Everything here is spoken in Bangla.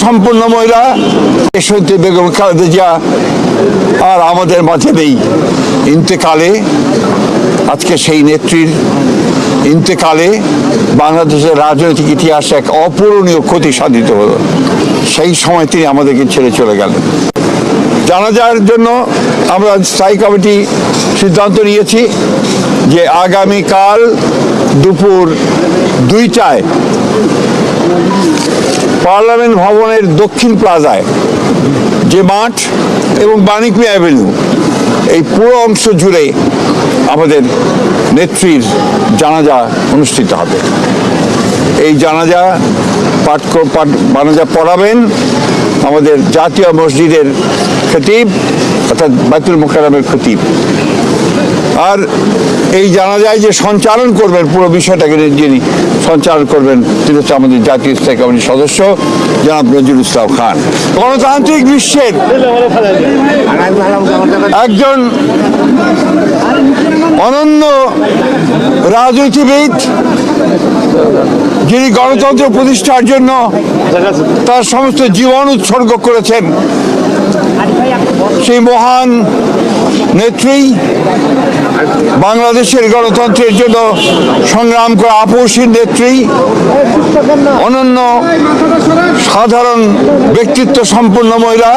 সম্পন্ন মহিলা দেশনেত্রী বেগম খালেদা জিয়া আর আমাদের মাঝে নেই। ইন্তেকালে, আজকে সেই নেত্রীর ইন্তেকালে বাংলাদেশের রাজনৈতিক ইতিহাসে এক অপূরণীয় ক্ষতি সাধিত হলো। সেই সময় তিনি আমাদেরকে ছেড়ে চলে গেলেন। জানাজার জন্য আমরা স্থায়ী কমিটি সিদ্ধান্ত নিয়েছি যে আগামীকাল দুপুর 2টায় পার্লামেন্ট ভবনের দক্ষিণ প্লাজায় যে মাঠ এবং বাণিজ্য অ্যাভিনিউ, এই পুরো অংশ জুড়ে আমাদের নেত্রীর জানাজা অনুষ্ঠিত হবে। এই জানাজা পড়াবেন আমাদের জাতীয় মসজিদের খতিব অর্থাৎ বাইতুল মুকাররমের খতিব। আর এই জানাজায় যে সঞ্চালন করবেন, পুরো বিষয়টাকে যিনি সঞ্চালন করবেন, তিনি হচ্ছে আমাদের জাতীয় স্থায়ী কমিটির সদস্য জনাব নজরুল ইসলাম খান। গণতান্ত্রিক বিশ্বের একজন অনন্য রাজনীতিবিদ, যিনি গণতন্ত্র প্রতিষ্ঠার জন্য তার সমস্ত জীবন উৎসর্গ করেছেন, সেই মহান নেত্রী, বাংলাদেশের গণতন্ত্রের জন্য সংগ্রাম করা আপসীর নেত্রী, অনন্য সাধারণ ব্যক্তিত্ব সম্পন্ন মহিলা।